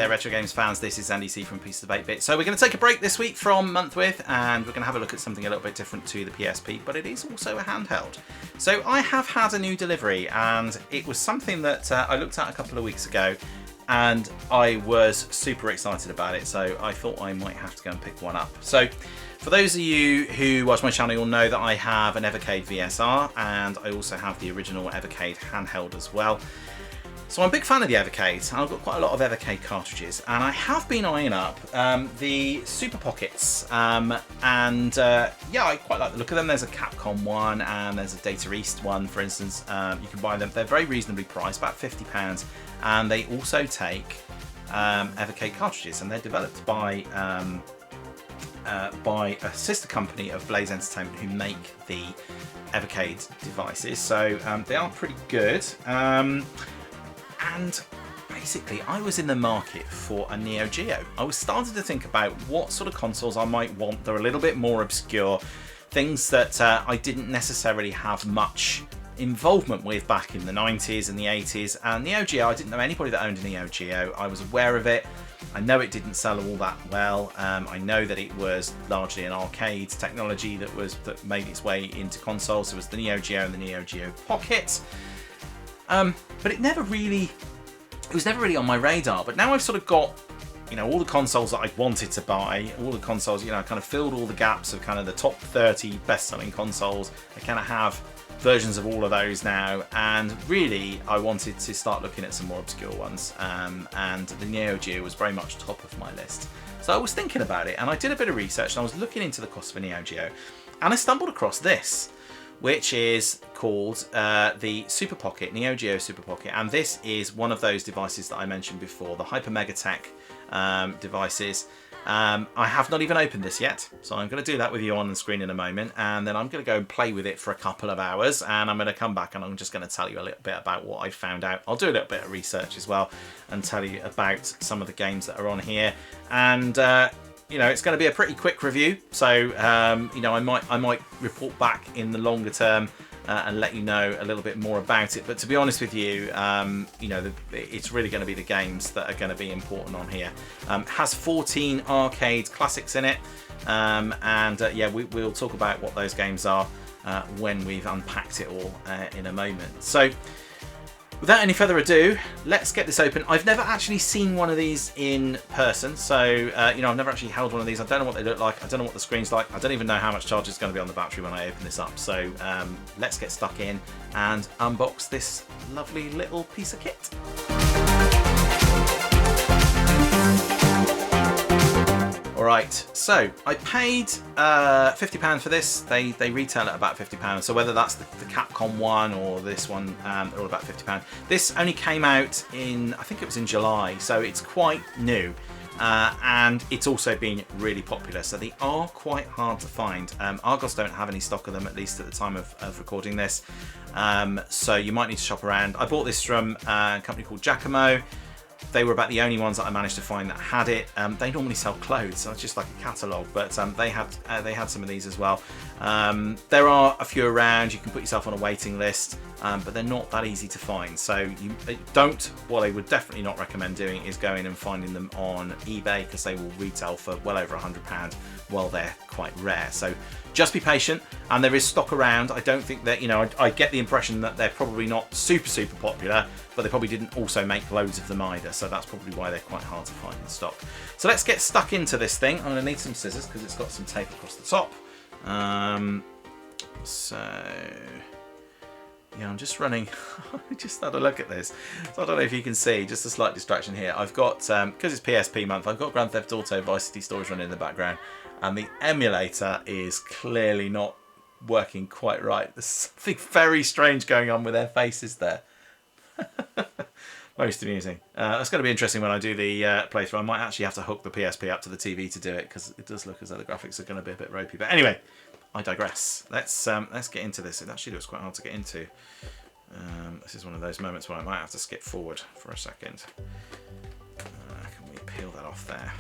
there, Retro Games fans. This is Andy C from Pieces of 8-Bit. So we're going to take a break this week from Month With, and we're going to have a look at something a little bit different to the PSP, but it is also a handheld. So I have had a new delivery, and it was something that I looked at a couple of weeks ago, and I was super excited about it, so I thought I might have to go and pick one up. So for those of you who watch my channel, you'll know that I have an Evercade VSR, and I also have the original Evercade handheld as well. So I'm a big fan of the Evercade, and I've got quite a lot of Evercade cartridges, and I have been eyeing up the Super Pockets, yeah, I quite like the look of them. There's a Capcom one, and there's a Data East one, for instance. You can buy them. They're very reasonably priced, about £50, and they also take Evercade cartridges, and they're developed by a sister company of Blaze Entertainment who make the Evercade devices. So they are pretty good. And basically, I was in the market for a NEOGEO. I was starting to think about what sort of consoles I might want. They're a little bit more obscure, things that I didn't necessarily have much involvement with back in the 90s and the 80s. And NEOGEO, I didn't know anybody that owned a NEOGEO. I was aware of it. I know it didn't sell all that well. I know that it was largely an arcade technology that made its way into consoles. There was the NEOGEO and the NEOGEO Pocket. But it was never really on my radar. But now I've sort of got, you know, all the consoles that I wanted to buy, all the consoles, you know, I kind of filled all the gaps of kind of the top 30 best-selling consoles. I kind of have versions of all of those now, and really I wanted to start looking at some more obscure ones, and the NEOGEO was very much top of my list. So I was thinking about it, and I did a bit of research, and I was looking into the cost of a NEOGEO, and I stumbled across this, which is called the Super Pocket, NEOGEO Super Pocket, and this is one of those devices that I mentioned before, the Hyper Mega Tech devices. I have not even opened this yet, so I'm going to do that with you on the screen in a moment, and then I'm going to go and play with it for a couple of hours, and I'm going to come back and I'm just going to tell you a little bit about what I found out. I'll do a little bit of research as well and tell you about some of the games that are on here, and you know, it's going to be a pretty quick review, so you know, I might report back in the longer term and let you know a little bit more about it. But to be honest with you, you know, it's really going to be the games that are going to be important on here. Has 14 arcade classics in it, and yeah, we'll talk about what those games are when we've unpacked it all in a moment. So without any further ado, let's get this open. I've never actually seen one of these in person, so you know, I've never actually held one of these. I don't know what they look like. I don't know what the screen's like. I don't even know how much charge is going to be on the battery when I open this up. So let's get stuck in and unbox this lovely little piece of kit. Alright, so I paid £50 for this. They retail at about £50, so whether that's the Capcom one or this one, they're all about £50. This only came out in, I think it was in July, so it's quite new. And it's also been really popular, so they are quite hard to find. Argos don't have any stock of them, at least at the time of recording this, so you might need to shop around. I bought this from a company called Giacomo. They were about the only ones that I managed to find that had it. They normally sell clothes, so it's just like a catalogue, but they had some of these as well. There are a few around. You can put yourself on a waiting list, but they're not that easy to find. So what I would definitely not recommend doing is going and finding them on eBay, because they will retail for well over £100 while they're quite rare. So just be patient, and there is stock around. I don't think that, you know, I get the impression that they're probably not super popular, but they probably didn't also make loads of them either, so that's probably why they're quite hard to find in stock. So let's get stuck into this thing. I'm going to need some scissors because it's got some tape across the top. So yeah, I'm just running. Just had a look at this. So I don't know if you can see, just a slight distraction here. I've got, because it's PSP month, I've got Grand Theft Auto Vice City Stories running in the background, and the emulator is clearly not working quite right. There's something very strange going on with their faces there. Most amusing. That's going to be interesting when I do the playthrough. I might actually have to hook the PSP up to the TV to do it, because it does look as though the graphics are going to be a bit ropey. But anyway, I digress. Let's get into this. It actually looks quite hard to get into. This is one of those moments where I might have to skip forward for a second. Can we peel that off there?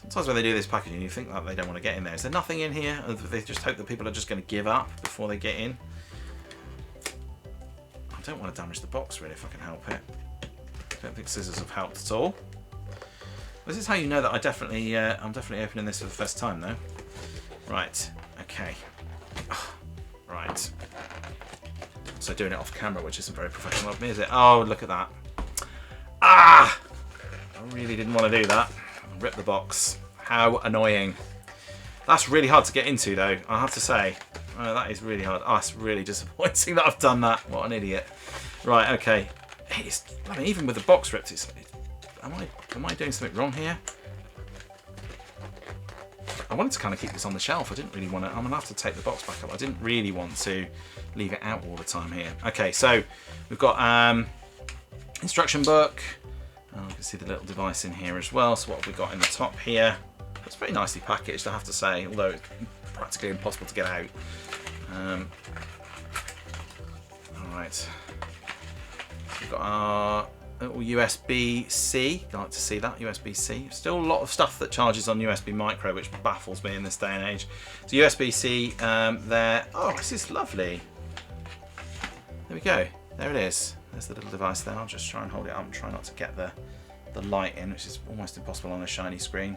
Sometimes when they do this packaging, you think that they don't want to get in there. Is there nothing in here? Or they just hope that people are just going to give up before they get in? I don't want to damage the box really, if I can help it. don't think scissors have helped at all. This is how you know that I'm definitely opening this for the first time, though. Right. Okay. Right. So doing it off camera, which isn't very professional of me, is it? Oh, look at that. Ah! I really didn't want to do that. Rip the box. How annoying. That's really hard to get into, though, I have to say. Oh, that is really hard. Oh, it's really disappointing that I've done that. What an idiot. Right, okay. I mean, even with the box ripped, am I doing something wrong here? I wanted to kind of keep this on the shelf. I didn't really want to. I'm going to have to take the box back up. I didn't really want to leave it out all the time here. Okay, so we've got instruction book. Oh, you can see the little device in here as well. So what have we got in the top here? It's pretty nicely packaged, I have to say, although it's practically impossible to get out. Alright. We've got our little USB-C. I like to see that, USB-C. Still a lot of stuff that charges on USB micro, which baffles me in this day and age. So USB-C there. Oh, this is lovely. There we go. There it is. There's the little device there. I'll just try and hold it up and try not to get the light in, which is almost impossible on a shiny screen.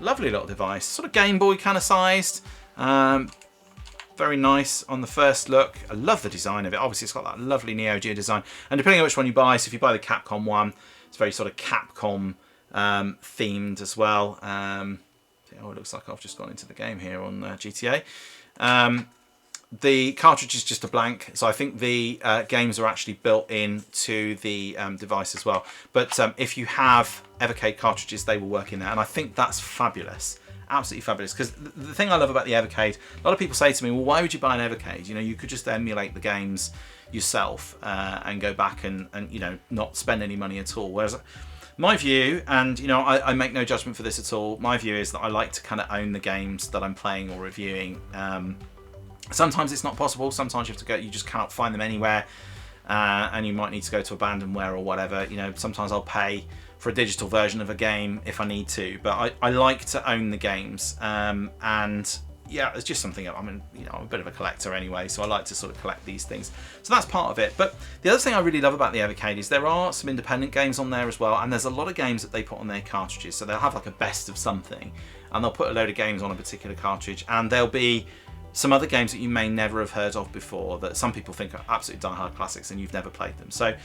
Lovely little device. Sort of Game Boy kind of sized. Very nice on the first look. I love the design of it. Obviously, it's got that lovely NEOGEO design. And depending on which one you buy, so if you buy the Capcom one, it's very sort of Capcom themed as well. Oh, it looks like I've just gone into the game here on GTA. The cartridge is just a blank, so I think the games are actually built into the device as well. But if you have Evercade cartridges, they will work in there, and I think that's fabulous. Absolutely fabulous, because the thing I love about the Evercade, a lot of people say to me, well, why would you buy an Evercade? You know, you could just emulate the games yourself and go back and you know, not spend any money at all. Whereas my view, and you know, I make no judgment for this at all, my view is that I like to kind of own the games that I'm playing or reviewing. Sometimes it's not possible, sometimes you have to go, you just cannot find them anywhere, and you might need to go to abandonware or whatever. You know, sometimes I'll pay for a digital version of a game if I need to, but I like to own the games, and yeah, it's just something. I mean, you know, I'm a bit of a collector anyway, so I like to sort of collect these things. So that's part of it. But the other thing I really love about the Evercade is there are some independent games on there as well, and there's a lot of games that they put on their cartridges. So they'll have like a best of something, and they'll put a load of games on a particular cartridge, and there'll be some other games that you may never have heard of before that some people think are absolute die-hard classics and you've never played them. So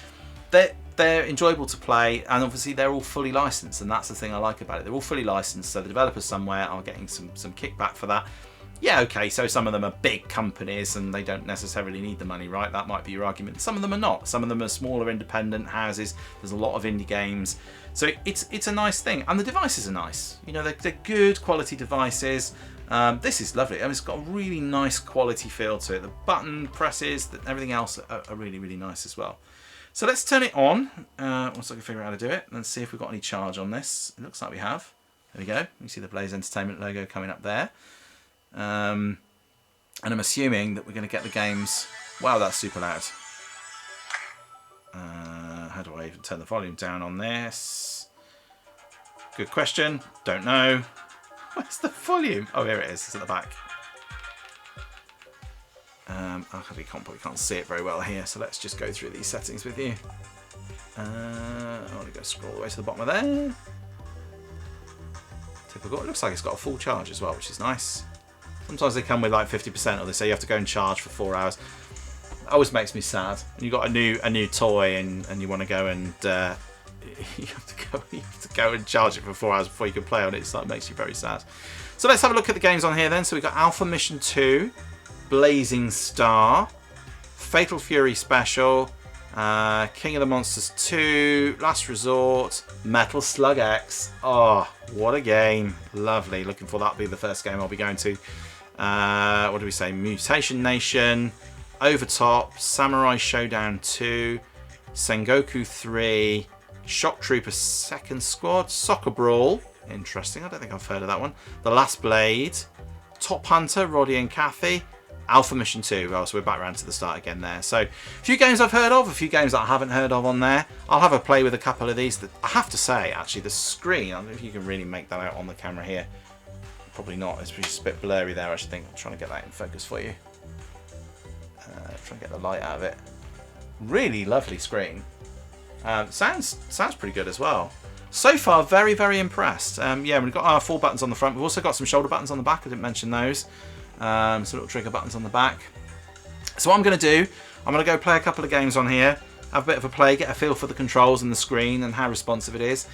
they're enjoyable to play, and obviously they're all fully licensed, and that's the thing I like about it. They're all fully licensed, so the developers somewhere are getting some kickback for that. Yeah, okay, so some of them are big companies and they don't necessarily need the money, right? That might be your argument. Some of them are not. Some of them are smaller independent houses. There's a lot of indie games. So it's a nice thing, and the devices are nice. You know, they're good quality devices. This is lovely. I mean, it's got a really nice quality feel to it. The button presses, everything else are really, really nice as well. So let's turn it on, once I can figure out how to do it, and see if we've got any charge on this. It looks like we have. There we go. You see the Blaze Entertainment logo coming up there. And I'm assuming that we're going to get the games. Wow, that's super loud. How do I even turn the volume down on this? Good question. Don't know. Where's the volume? Oh, here it is. It's at the back. We can't see it very well here, so let's just go through these settings with you. I want to go scroll all the way to the bottom of there. Typical. It looks like it's got a full charge as well, which is nice. Sometimes they come with like 50%, or they say you have to go and charge for 4 hours. It always makes me sad. When you've got a new toy and you want to go and you have to go and charge it for 4 hours before you can play on it. It's like, it makes you very sad. So let's have a look at the games on here then. So we've got Alpha Mission 2, Blazing Star, Fatal Fury Special, King of the Monsters 2, Last Resort, Metal Slug X. Oh, what a game. Lovely. Looking for that to be the first game I'll be going to. What do we say? Mutation Nation, Overtop, Samurai Showdown 2, Sengoku 3, Shock Trooper Second Squad, Soccer Brawl. Interesting. I don't think I've heard of that one. The Last Blade, Top Hunter, Roddy and Kathy, Alpha Mission 2. Oh, so we're back around to the start again there. So a few games I've heard of, a few games that I haven't heard of on there. I'll have a play with a couple of these. I have to say, actually, the screen, I don't know if you can really make that out on the camera here. Probably not. It's just a bit blurry there, I should think. I'm trying to get that in focus for you. Try and get the light out of it. Really lovely screen. Sounds pretty good as well. So far, very, very impressed. Yeah, we've got our 4 buttons on the front. We've also got some shoulder buttons on the back. I didn't mention those. Some little trigger buttons on the back. So what I'm going to do, I'm going to go play a couple of games on here, have a bit of a play, get a feel for the controls and the screen and how responsive it is.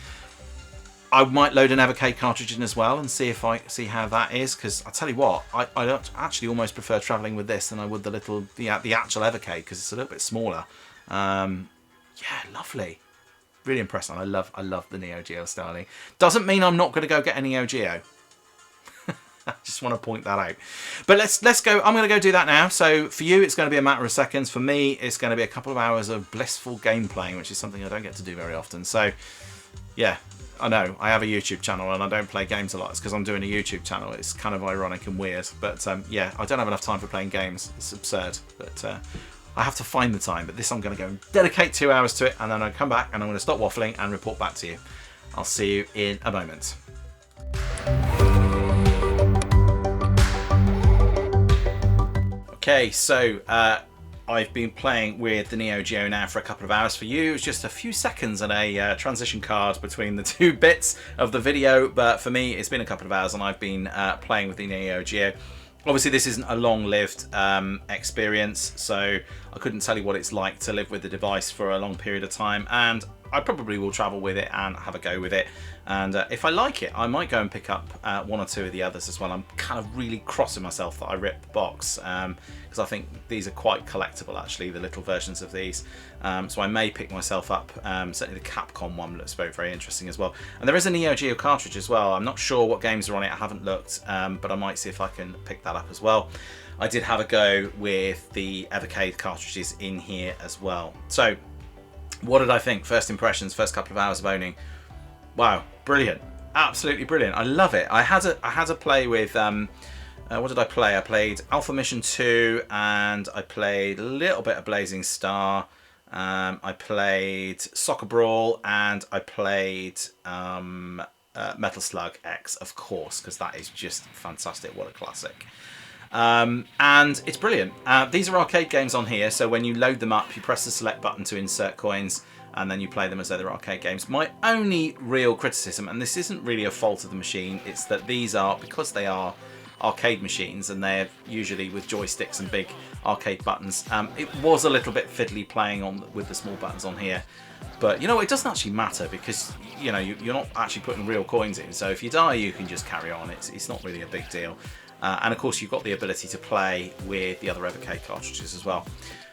I might load an Evercade cartridge in as well and see how that is, because I tell you what, I actually almost prefer travelling with this than I would the actual Evercade, because it's a little bit smaller. Yeah, lovely. Really impressed. I love the NEOGEO styling. Doesn't mean I'm not going to go get a NEOGEO. I just want to point that out. But let's go. I'm going to go do that now. So for you, it's going to be a matter of seconds. For me, it's going to be a couple of hours of blissful game playing, which is something I don't get to do very often. So yeah, I know I have a YouTube channel and I don't play games a lot. It's because I'm doing a YouTube channel. It's kind of ironic and weird. But yeah, I don't have enough time for playing games. It's absurd. But I have to find the time. But this I'm going to go and dedicate 2 hours to it, and then I'll come back and I'm going to stop waffling and report back to you. I'll see you in a moment. Okay, so I've been playing with the NEOGEO now for a couple of hours. For you, it's just a few seconds and a transition card between the 2 bits of the video, but for me, it's been a couple of hours and I've been playing with the NEOGEO. Obviously, this isn't a long-lived experience, so I couldn't tell you what it's like to live with the device for a long period of time, and I probably will travel with it and have a go with it. And if I like it, I might go and pick up 1 or 2 of the others as well. I'm kind of really crossing myself that I ripped the box, because I think these are quite collectible, actually, the little versions of these. So I may pick myself up. Certainly the Capcom one looks very, very interesting as well. And there is a NEOGEO cartridge as well. I'm not sure what games are on it. I haven't looked, but I might see if I can pick that up as well. I did have a go with the Evercade cartridges in here as well. So what did I think? First impressions, first couple of hours of owning. Wow, brilliant. Absolutely brilliant. I love it. I had a play with, what did I play? I played Alpha Mission 2 and I played a little bit of Blazing Star. I played Soccer Brawl and I played Metal Slug X, of course, because that is just fantastic. What a classic. And it's brilliant. These are arcade games on here, so when you load them up, you press the select button to insert coins, and then you play them as though they're arcade games. My only real criticism, and this isn't really a fault of the machine, it's that these are, because they are arcade machines and they're usually with joysticks and big arcade buttons, it was a little bit fiddly playing with the small buttons on here. But you know, it doesn't actually matter, because you know you're not actually putting real coins in, so if you die you can just carry on. It's not really a big deal. And of course you've got the ability to play with the other Evercade cartridges as well.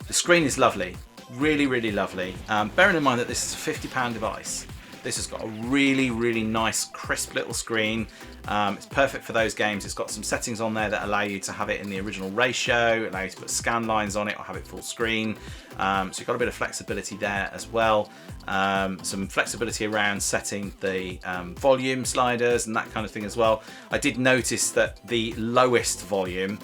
The screen is lovely, really, really lovely. Bearing in mind that this is a £50 device, this has got a really, really nice crisp little screen. It's perfect for those games. It's got some settings on there that allow you to have it in the original ratio, allow you to put scan lines on it or have it full screen. So you've got a bit of flexibility there as well. Some flexibility around setting the volume sliders and that kind of thing as well. I did notice that the lowest volume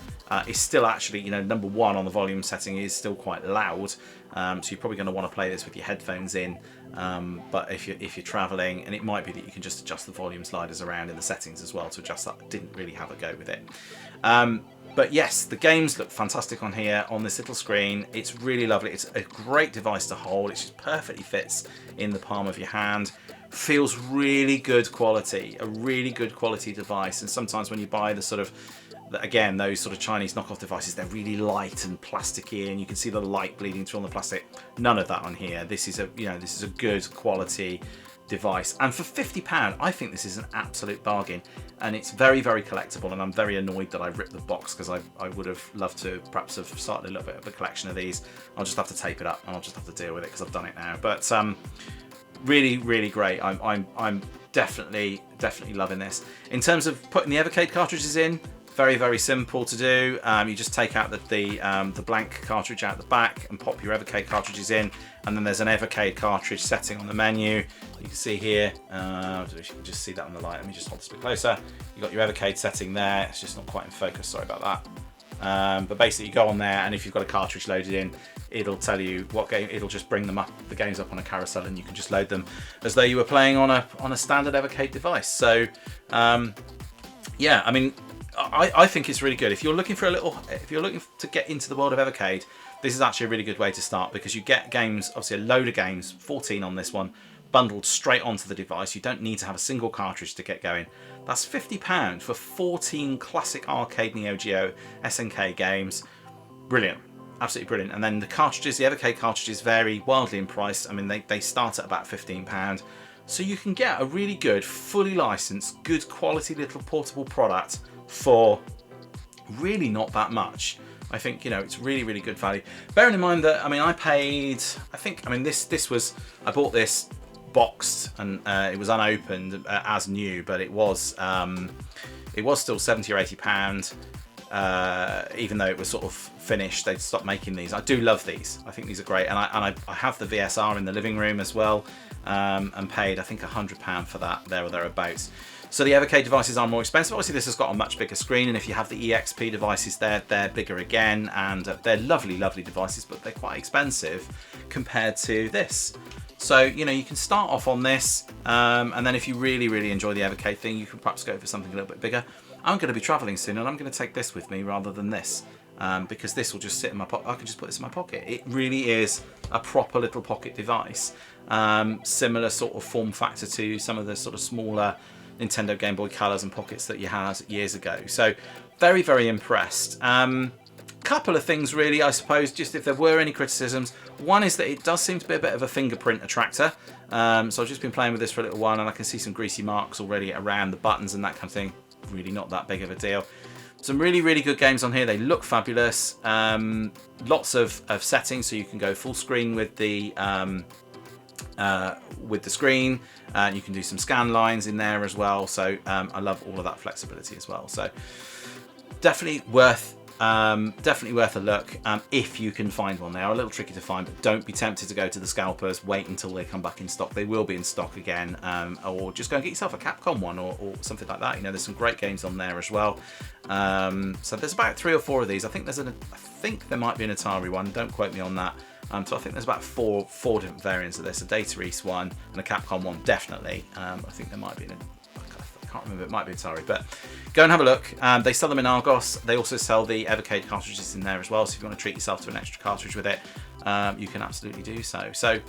is still actually, you know, number 1 on the volume setting is still quite loud. So you're probably going to want to play this with your headphones in. But if you're traveling, and it might be that you can just adjust the volume sliders around in the settings as well to adjust that. I didn't really have a go with it. But yes, the games look fantastic on here on this little screen. It's really lovely. It's a great device to hold. It just perfectly fits in the palm of your hand. Feels really good quality, a really good quality device. And sometimes when you buy the sort of, again, those sort of Chinese knockoff devices, they're really light and plasticky, and you can see the light bleeding through on the plastic. None of that on here. This is a good quality device, and for £50 I think this is an absolute bargain, and it's very, very collectible. And I'm very annoyed that I ripped the box, because I would have loved to perhaps have started a little bit of a collection of these. I'll just have to tape it up and I'll just have to deal with it because I've done it now. But really, really great. I'm definitely loving this. In terms of putting the Evercade cartridges in, very, very simple to do. You just take out the blank cartridge out the back and pop your Evercade cartridges in, and then there's an Evercade cartridge setting on the menu. You can see here, you can just see that on the light. Let me just hold this a bit closer. You've got your Evercade setting there. It's just not quite in focus, sorry about that. But basically you go on there, and if you've got a cartridge loaded in, it'll tell you what game. It'll just bring them up, the games up on a carousel, and you can just load them as though you were playing on a standard Evercade device. So yeah, I mean, I think it's really good. If you're looking to get into the world of Evercade, this is actually a really good way to start, because you get games, obviously a load of games, 14 on this one, bundled straight onto the device. You don't need to have a single cartridge to get going. That's £50 for 14 classic arcade Neo Geo SNK games. Brilliant. Absolutely brilliant. And then the cartridges, the Evercade cartridges, vary wildly in price. I mean, they start at about £15. So you can get a really good, fully licensed, good quality little portable product for really not that much. I think, you know, it's really, really good value. Bearing in mind that, I mean, I paid, I bought this boxed, and it was unopened as new, but it was still 70 or 80 pound, even though it was sort of finished. They'd stopped making these. I do love these. I think these are great, and I have the VSR in the living room as well, and paid, I think, £100 for that, there or thereabouts. So the Evercade devices are more expensive. Obviously, this has got a much bigger screen, and if you have the EXP devices, they're bigger again, and they're lovely, lovely devices, but they're quite expensive compared to this. So, you know, you can start off on this, and then if you really, really enjoy the Evercade thing, you can perhaps go for something a little bit bigger. I'm going to be traveling soon, and I'm going to take this with me rather than this, because this will just sit in my pocket. I can just put this in my pocket. It really is a proper little pocket device, similar sort of form factor to some of the sort of smaller Nintendo Game Boy Colors and Pockets that you had years ago. So very, very impressed. Couple of things really, I suppose, just if there were any criticisms. One is that it does seem to be a bit of a fingerprint attractor. So I've just been playing with this for a little while, and I can see some greasy marks already around the buttons and that kind of thing. Really not that big of a deal. Some really, really good games on here. They look fabulous. Lots of settings, so you can go full screen with the screen, and you can do some scan lines in there as well. So I love all of that flexibility as well. So definitely worth a look if you can find one. They are a little tricky to find, but don't be tempted to go to the scalpers. Wait until they come back in stock. They will be in stock again, or just go and get yourself a Capcom one or something like that. You know, there's some great games on there as well. So there's about 3 or 4 of these. I think there might be an Atari one. Don't quote me on that. So I think there's about four different variants of this: a Data East one and a Capcom one, definitely. I think there might be I can't remember, it might be Atari, but go and have a look. They sell them in Argos. They also sell the Evercade cartridges in there as well, so if you want to treat yourself to an extra cartridge with it, you can absolutely do so. So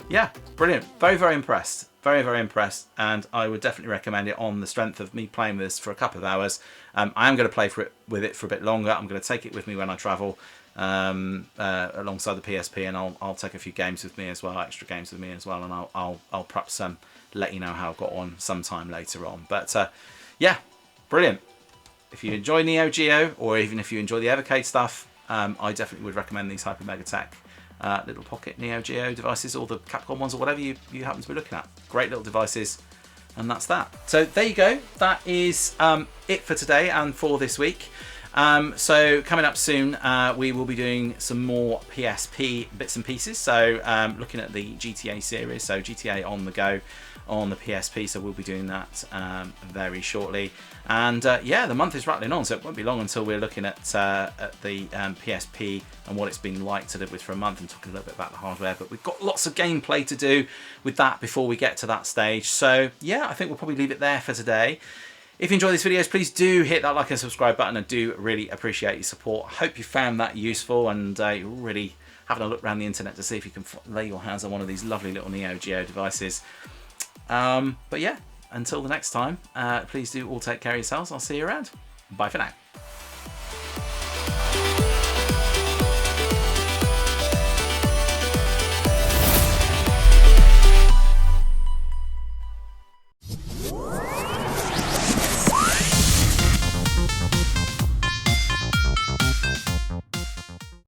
yeah, brilliant. Very, very impressed. Very, very impressed, and I would definitely recommend it on the strength of me playing with this for a couple of hours. I am going to play with it for a bit longer. I'm going to take it with me when I travel, alongside the PSP, and I'll take a few games with me as well, extra games with me as well, and I'll perhaps let you know how I've got on sometime later on. But yeah, brilliant. If you enjoy Neo Geo, or even if you enjoy the Evercade stuff, I definitely would recommend these Hyper Mega Tech little pocket Neo Geo devices, or the Capcom ones, or whatever you happen to be looking at. Great little devices, and that's that. So there you go. That is it for today and for this week. So coming up soon, we will be doing some more PSP bits and pieces. So looking at the GTA series, so GTA on the go on the PSP. So we'll be doing that very shortly. And yeah, the month is rattling on, so it won't be long until we're looking at the PSP and what it's been like to live with for a month, and talking a little bit about the hardware. But we've got lots of gameplay to do with that before we get to that stage. So yeah, I think we'll probably leave it there for today. If you enjoy these videos, please do hit that like and subscribe button. I do really appreciate your support. I hope you found that useful, and you're really having a look around the internet to see if you can lay your hands on one of these lovely little Neo Geo devices. But yeah, until the next time, please do all take care of yourselves. I'll see you around. Bye for now.